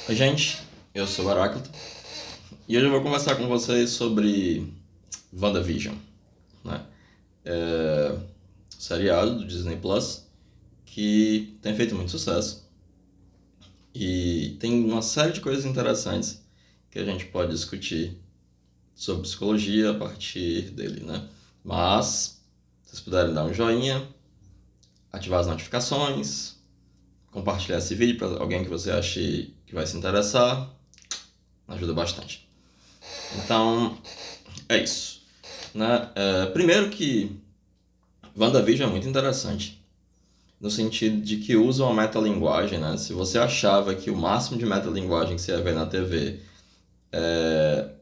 Oi, gente, eu sou o Heráclito e hoje eu vou conversar com vocês sobre WandaVision, né? É um seriado do Disney Plus que tem feito muito sucesso e tem uma série de coisas interessantes que a gente pode discutir sobre psicologia a partir dele, né? Mas, se vocês puderem dar um joinha, ativar as notificações, compartilhar esse vídeo para alguém que você ache que vai se interessar, ajuda bastante. Então, é isso. Né? Primeiro que WandaVision é muito interessante, no sentido de que usa uma metalinguagem, né? Se você achava que o máximo de metalinguagem que você ia ver na TV é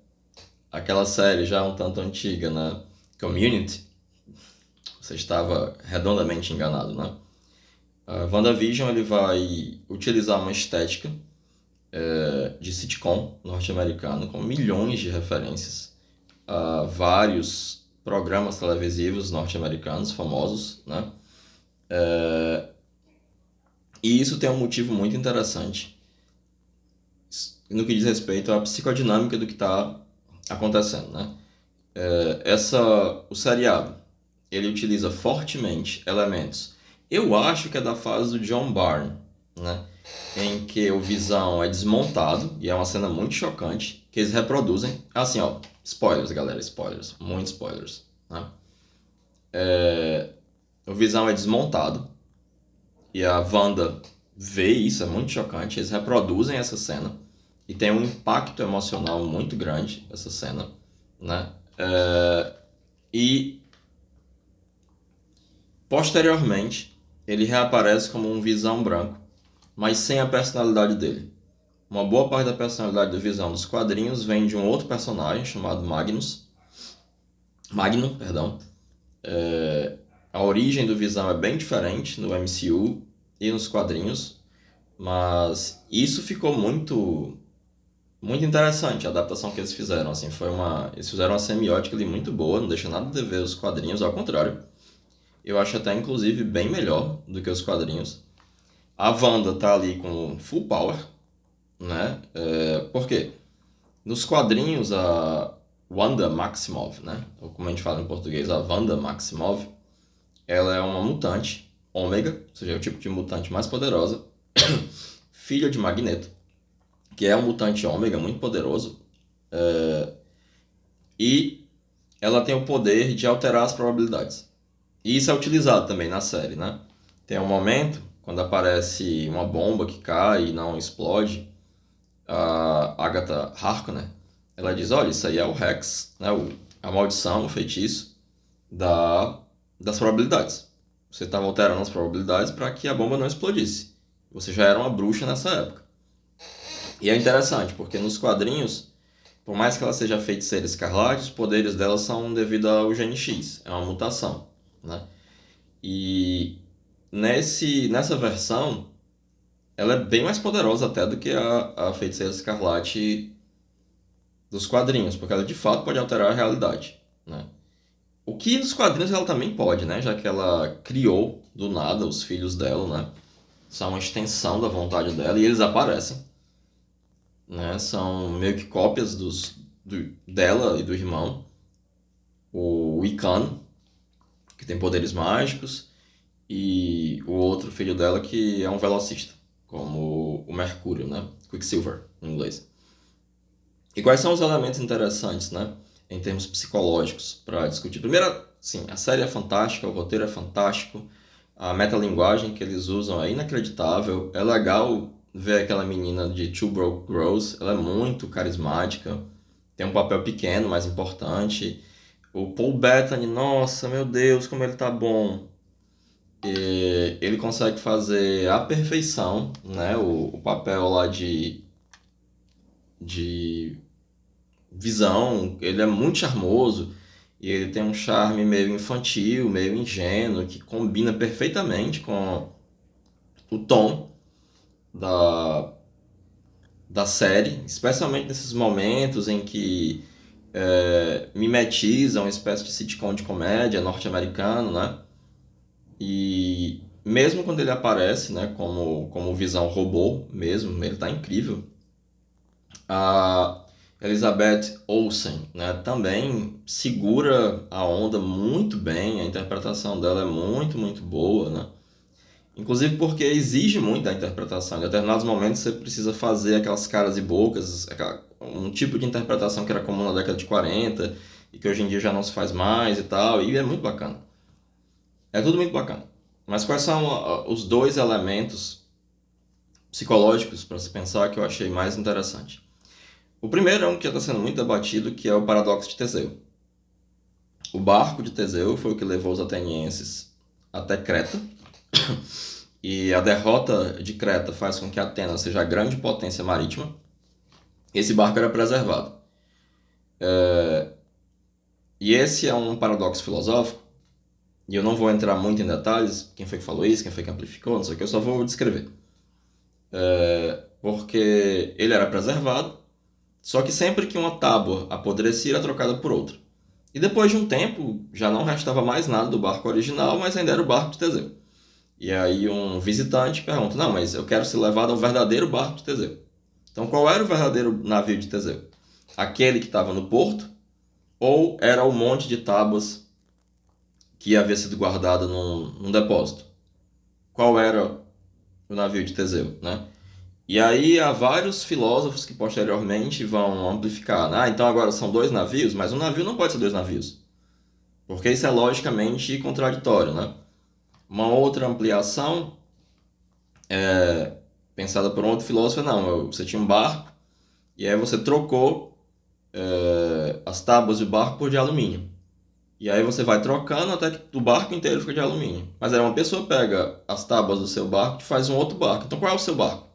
aquela série já um tanto antiga, né? Community, você estava redondamente enganado, né? WandaVision ele vai utilizar uma estética de sitcom norte-americano com milhões de referências a vários programas televisivos norte-americanos famosos, né? E isso tem um motivo muito interessante no que diz respeito à psicodinâmica do que está acontecendo, né? O seriado, ele utiliza fortemente elementos. Eu acho que é da fase do John Byrne, né? Em que o Visão é desmontado, e é uma cena muito chocante, que eles reproduzem. Assim, ó, spoilers, galera, spoilers, muitos spoilers, né? O Visão é desmontado, e a Wanda vê isso, é muito chocante. Eles reproduzem essa cena e tem um impacto emocional muito grande essa cena, né? E posteriormente ele reaparece como um Visão branco, mas sem a personalidade dele. Uma boa parte da personalidade do Visão dos quadrinhos vem de um outro personagem chamado Magno, perdão. A origem do Visão é bem diferente no MCU e nos quadrinhos, mas isso ficou muito interessante, a adaptação que eles fizeram. Assim, eles fizeram uma semiótica ali muito boa, não deixa nada de ver os quadrinhos, ao contrário. Eu acho até, inclusive, bem melhor do que os quadrinhos. A Wanda tá ali com full power, né? Por quê? Nos quadrinhos, a Wanda Maximoff, né? Ou como a gente fala em português, a Wanda Maximoff, ela é uma mutante, ômega, ou seja, é o tipo de mutante mais poderosa, filha de Magneto, que é um mutante ômega muito poderoso, e ela tem o poder de alterar as probabilidades. E isso é utilizado também na série, né? Tem um momento, quando aparece uma bomba que cai e não explode, a Agatha Harkness, ela diz, olha, isso aí é o Hex, né? A maldição, o feitiço das probabilidades. Você estava alterando as probabilidades para que a bomba não explodisse. Você já era uma bruxa nessa época. E é interessante, porque nos quadrinhos, por mais que ela seja feiticeira escarlate, os poderes dela são devido ao gene X, é uma mutação, né? E nessa versão, ela é bem mais poderosa até do que a feiticeira escarlate dos quadrinhos, porque ela de fato pode alterar a realidade, né? O que nos quadrinhos ela também pode, né? Já que ela criou do nada os filhos dela, né? São uma extensão da vontade dela e eles aparecem, né? São meio que cópias dela e do irmão, o Wiccan, que tem poderes mágicos, e o outro filho dela que é um velocista, como o Mercúrio, né? Quicksilver, em inglês. E quais são os elementos interessantes, né? Em termos psicológicos, para discutir? Primeiro, sim, a série é fantástica, o roteiro é fantástico, a metalinguagem que eles usam é inacreditável. É legal ver aquela menina de Two Broke Girls, ela é muito carismática, tem um papel pequeno, mas importante. O Paul Bettany, nossa, meu Deus, como ele tá bom. Ele consegue fazer à perfeição, né, o papel lá de Visão. Ele é muito charmoso e ele tem um charme meio infantil, meio ingênuo, que combina perfeitamente com o tom da, da série, especialmente nesses momentos em que mimetiza uma espécie de sitcom de comédia norte-americano, né? E mesmo quando ele aparece, né, como Visão robô mesmo, ele tá incrível. A Elizabeth Olsen, né, também segura a onda muito bem, a interpretação dela é muito, muito boa, né? Inclusive porque exige muito da interpretação. Em determinados momentos você precisa fazer aquelas caras e bocas, um tipo de interpretação que era comum na década de 40 e que hoje em dia já não se faz mais e tal, e é muito bacana. É tudo muito bacana. Mas quais são os dois elementos psicológicos para se pensar que eu achei mais interessante? O primeiro é um que já está sendo muito debatido, que é o paradoxo de Teseu. O barco de Teseu foi o que levou os atenienses até Creta, e a derrota de Creta faz com que Atenas seja a grande potência marítima. Esse barco era preservado. E esse é um paradoxo filosófico, e eu não vou entrar muito em detalhes, quem foi que falou isso, quem foi que amplificou, não sei o que, eu só vou descrever. Porque ele era preservado, só que sempre que uma tábua apodrecia era trocada por outra. E depois de um tempo, já não restava mais nada do barco original, mas ainda era o barco de Teseu. E aí um visitante pergunta, não, mas eu quero ser levado ao verdadeiro barco de Teseu. Então qual era o verdadeiro navio de Teseu? Aquele que estava no porto, ou era o monte de tábuas que havia sido guardado num depósito? Qual era o navio de Teseu, né? E aí há vários filósofos que posteriormente vão amplificar. Ah, então agora são dois navios, mas um navio não pode ser dois navios. Porque isso é logicamente contraditório, né? Uma outra ampliação, pensada por um outro filósofo, não, você tinha um barco, e aí você trocou as tábuas do barco por de alumínio. E aí você vai trocando até que o barco inteiro fica de alumínio. Mas aí uma pessoa pega as tábuas do seu barco e faz um outro barco. Então qual é o seu barco?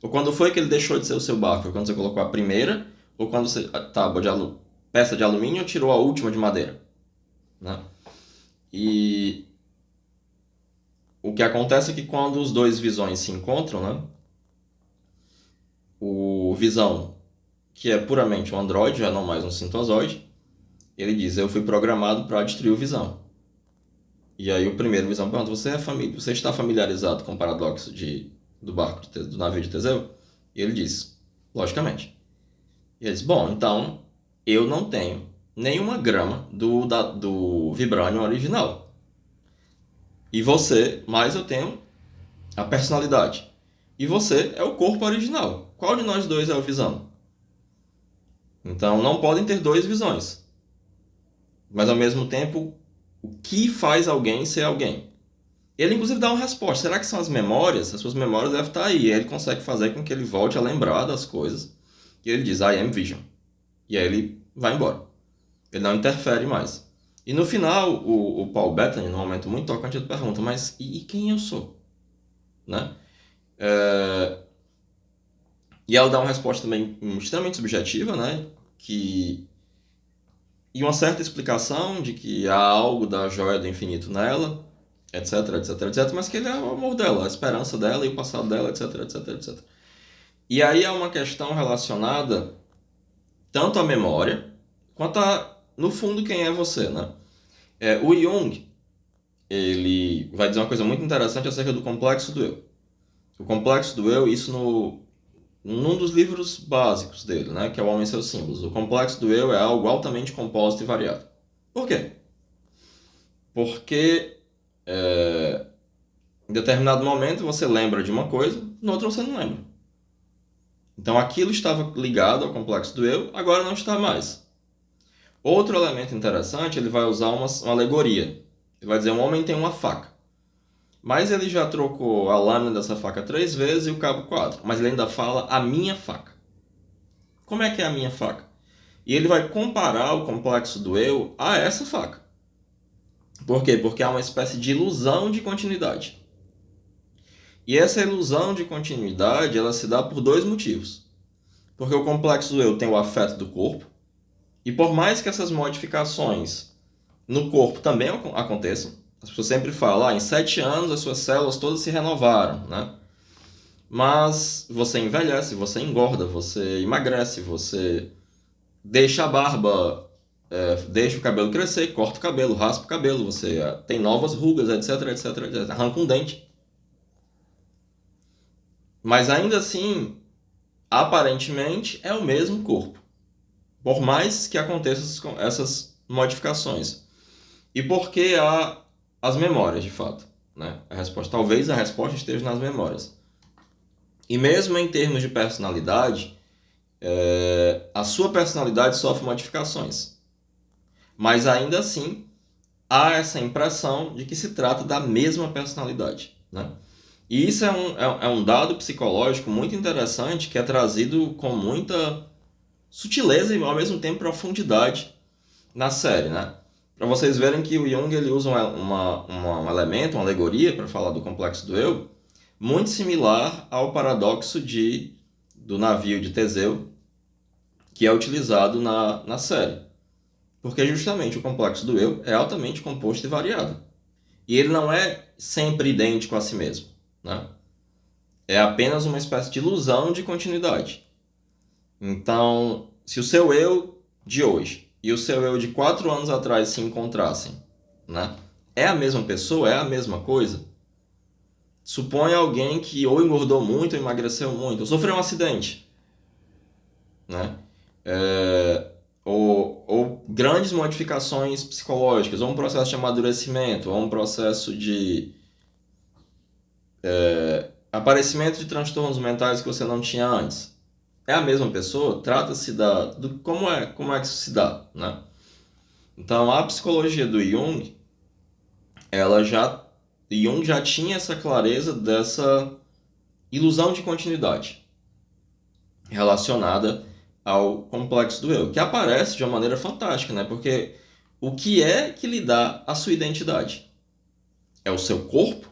Ou quando foi que ele deixou de ser o seu barco? Foi quando você colocou a primeira, ou quando você, a tábua peça de alumínio tirou a última de madeira, né? E o que acontece é que quando os dois visões se encontram, né? O visão, que é puramente um androide, já não mais um sintozoide, ele diz, eu fui programado para destruir o visão. E aí o primeiro visão pergunta, você está familiarizado com o paradoxo do barco, do navio de Teseu? E ele diz, logicamente. E ele diz, bom, então eu não tenho nenhuma grama do Vibranium original. E você, mas eu tenho a personalidade. E você é o corpo original. Qual de nós dois é o Visão? Então não podem ter dois visões. Mas ao mesmo tempo, o que faz alguém ser alguém? Ele inclusive dá uma resposta. Será que são as memórias? As suas memórias devem estar aí. E ele consegue fazer com que ele volte a lembrar das coisas. E ele diz, I am Vision. E aí ele vai embora. Ele não interfere mais. E no final, o Paul Bettany, num momento muito tocante, ele pergunta, mas e quem eu sou? Né? E ela dá uma resposta também extremamente subjetiva, né? E uma certa explicação de que há algo da joia do infinito nela, etc, etc, etc, mas que ele é o amor dela, a esperança dela e o passado dela, etc, etc, etc. E aí há uma questão relacionada tanto à memória, quanto a, no fundo, quem é você, né? O Jung, ele vai dizer uma coisa muito interessante acerca do complexo do eu. O complexo do eu, isso num dos livros básicos dele, né, que é O Homem e seus Símbolos. O complexo do eu é algo altamente composto e variado. Por quê? Porque em determinado momento você lembra de uma coisa, no outro você não lembra. Então aquilo estava ligado ao complexo do eu, agora não está mais. Outro elemento interessante, ele vai usar uma alegoria. Ele vai dizer, um homem tem uma faca. Mas ele já trocou a lâmina dessa faca 3 vezes e o cabo 4. Mas ele ainda fala a minha faca. Como é que é a minha faca? E ele vai comparar o complexo do eu a essa faca. Por quê? Porque há uma espécie de ilusão de continuidade. E essa ilusão de continuidade, ela se dá por dois motivos. Porque o complexo do eu tem o afeto do corpo, e por mais que essas modificações no corpo também aconteçam, as pessoas sempre falam, em 7 anos as suas células todas se renovaram, né? Mas você envelhece, você engorda, você emagrece, você deixa a barba deixa o cabelo crescer, corta o cabelo, raspa o cabelo, você tem novas rugas, etc, etc, etc, arranca um dente. Mas ainda assim, aparentemente, é o mesmo corpo. Por mais que aconteçam essas modificações. E por que há as memórias, de fato? Né? Talvez a resposta esteja nas memórias. E mesmo em termos de personalidade, a sua personalidade sofre modificações. Mas ainda assim, há essa impressão de que se trata da mesma personalidade. Né? E isso é um dado psicológico muito interessante que é trazido com muita sutileza e ao mesmo tempo profundidade na série. Né? Para vocês verem que o Jung ele usa um elemento, uma alegoria para falar do complexo do eu, muito similar ao paradoxo do navio de Teseu, que é utilizado na série. Porque justamente o complexo do eu é altamente composto e variado. E ele não é sempre idêntico a si mesmo. Né? É apenas uma espécie de ilusão de continuidade. Então, se o seu eu de hoje e o seu eu de 4 anos atrás se encontrassem, né? É a mesma pessoa? É a mesma coisa? Suponha alguém que ou engordou muito, ou emagreceu muito, ou sofreu um acidente, né? Ou grandes modificações psicológicas, ou um processo de amadurecimento, ou um processo de aparecimento de transtornos mentais que você não tinha antes. É a mesma pessoa? Trata-se como é que isso se dá, né? Então, a psicologia do Jung, Jung já tinha essa clareza dessa ilusão de continuidade relacionada ao complexo do eu, que aparece de uma maneira fantástica, né? Porque o que é que lhe dá a sua identidade? É o seu corpo?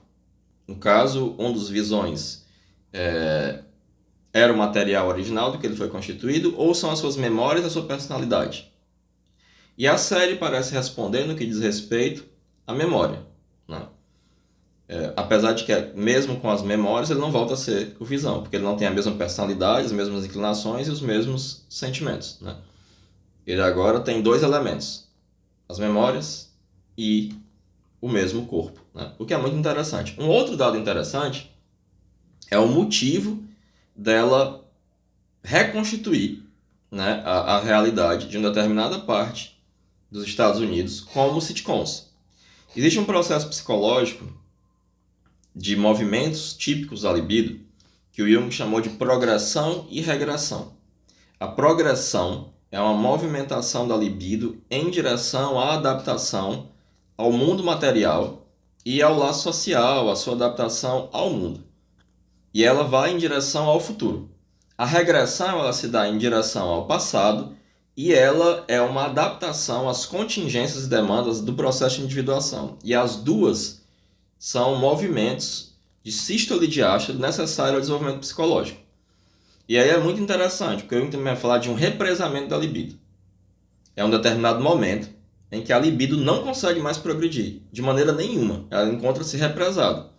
No caso, um dos visões era o material original do que ele foi constituído, ou são as suas memórias, a sua personalidade? E a série parece responder no que diz respeito à memória, né? Apesar de que, mesmo com as memórias, ele não volta a ser o Visão, porque ele não tem a mesma personalidade, as mesmas inclinações e os mesmos sentimentos. Né? Ele agora tem 2 elementos, as memórias e o mesmo corpo, né? O que é muito interessante. Um outro dado interessante é o motivo dela reconstituir, né, a realidade de uma determinada parte dos Estados Unidos como sitcoms. Existe um processo psicológico de movimentos típicos da libido, que o Jung chamou de progressão e regressão. A progressão é uma movimentação da libido em direção à adaptação ao mundo material e ao laço social, à sua adaptação ao mundo. E ela vai em direção ao futuro. A regressão ela se dá em direção ao passado e ela é uma adaptação às contingências e demandas do processo de individuação. E as duas são movimentos de sístole e diástole necessários ao desenvolvimento psicológico. E aí é muito interessante, porque eu também vai falar de um represamento da libido. É um determinado momento em que a libido não consegue mais progredir, de maneira nenhuma. Ela encontra-se represada.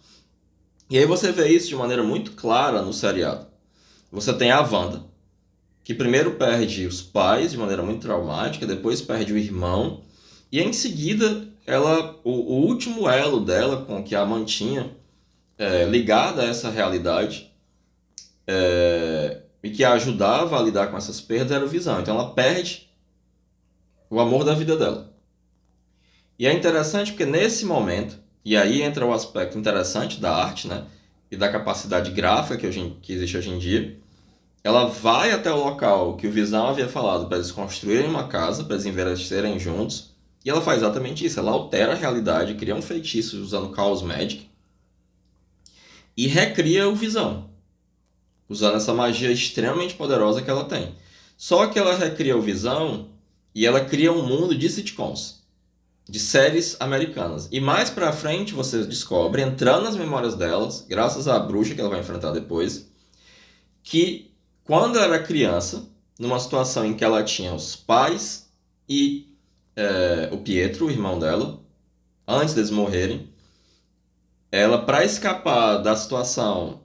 E aí você vê isso de maneira muito clara no seriado. Você tem a Wanda, que primeiro perde os pais de maneira muito traumática, depois perde o irmão, e em seguida o último elo dela com que a mantinha ligada a essa realidade e que a ajudava a lidar com essas perdas era o Visão. Então ela perde o amor da vida dela. E é interessante porque nesse momento, e aí entra o aspecto interessante da arte, né, e da capacidade gráfica que existe hoje em dia, ela vai até o local que o Visão havia falado para eles construírem uma casa, para eles envelhecerem juntos, e ela faz exatamente isso. Ela altera a realidade, cria um feitiço usando Chaos Magic e recria o Visão, usando essa magia extremamente poderosa que ela tem. Só que ela recria o Visão e ela cria um mundo de sitcoms, de séries americanas. E mais pra frente você descobre, entrando nas memórias delas, graças à bruxa que ela vai enfrentar depois, que quando ela era criança, numa situação em que ela tinha os pais e o Pietro, o irmão dela, antes deles morrerem, ela, para escapar da situação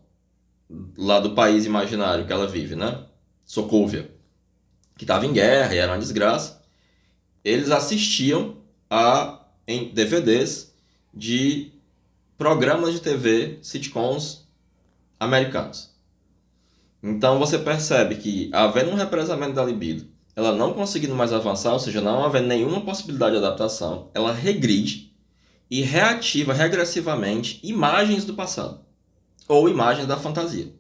lá do país imaginário que ela vive, né? Sokovia, que estava em guerra e era uma desgraça, eles assistiam em DVDs de programas de TV, sitcoms americanos. Então você percebe que, havendo um represamento da libido, ela não conseguindo mais avançar, ou seja, não havendo nenhuma possibilidade de adaptação, ela regride e reativa regressivamente imagens do passado, ou imagens da fantasia.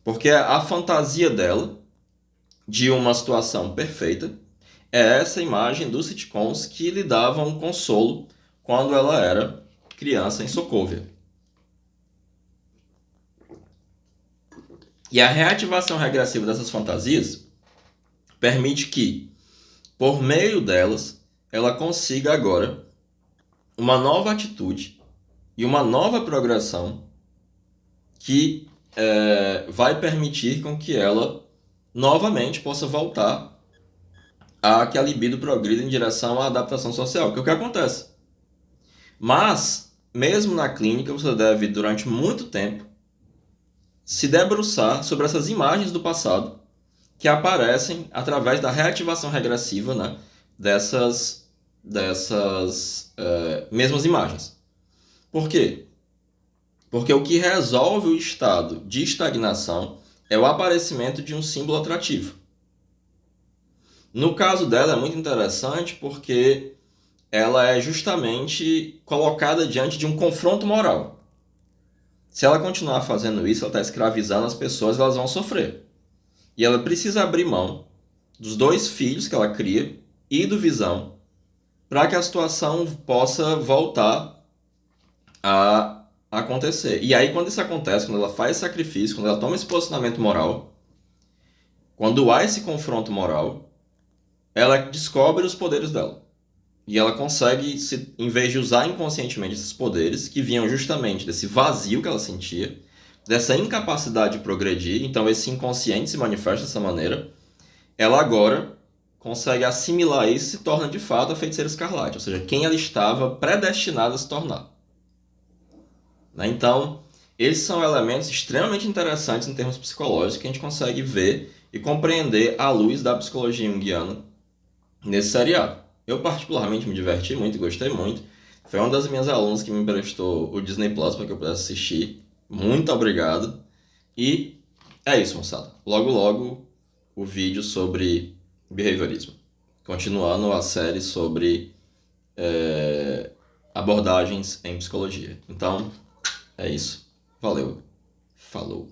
Porque a fantasia dela, de uma situação perfeita, é essa imagem dos sitcoms que lhe davam um consolo quando ela era criança em Sokovia. E a reativação regressiva dessas fantasias permite que, por meio delas, ela consiga agora uma nova atitude e uma nova progressão que vai permitir com que ela novamente possa voltar a que a libido progrida em direção à adaptação social, que é o que acontece. Mas, mesmo na clínica, você deve, durante muito tempo, se debruçar sobre essas imagens do passado que aparecem através da reativação regressiva, né, dessas mesmas imagens. Por quê? Porque o que resolve o estado de estagnação é o aparecimento de um símbolo atrativo. No caso dela é muito interessante porque ela é justamente colocada diante de um confronto moral. Se ela continuar fazendo isso, ela está escravizando as pessoas e elas vão sofrer. E ela precisa abrir mão dos 2 filhos que ela cria e do Visão para que a situação possa voltar a acontecer. E aí, quando isso acontece, quando ela faz sacrifício, quando ela toma esse posicionamento moral, quando há esse confronto moral, ela descobre os poderes dela. E ela consegue, em vez de usar inconscientemente esses poderes, que vinham justamente desse vazio que ela sentia, dessa incapacidade de progredir, então esse inconsciente se manifesta dessa maneira, ela agora consegue assimilar isso e se torna de fato a Feiticeira Escarlate, ou seja, quem ela estava predestinada a se tornar. Então, esses são elementos extremamente interessantes em termos psicológicos que a gente consegue ver e compreender à luz da psicologia junguiana nesse seriado. Eu particularmente me diverti muito e gostei muito. Foi uma das minhas alunas que me emprestou o Disney Plus para que eu pudesse assistir. Muito obrigado. E é isso, moçada. Logo, logo, o vídeo sobre behaviorismo. Continuando a série sobre abordagens em psicologia. Então, é isso. Valeu. Falou.